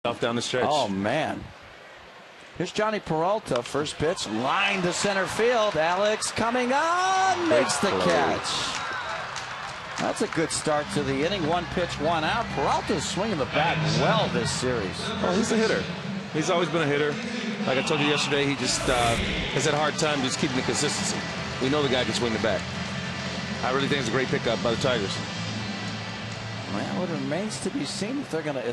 Off down the stretch. Oh, man. Here's Johnny Peralta. First pitch, line to center field. Alex coming on, makes the catch. That's a good start to the inning. 1 pitch, 1 out. Peralta's swinging the bat well this series. Oh, he's a hitter. He's always been a hitter. Like I told you yesterday, he just has had a hard time just keeping the consistency. We know the guy can swing the bat. I really think it's a great pickup by the Tigers. Well, it remains to be seen if they're going to.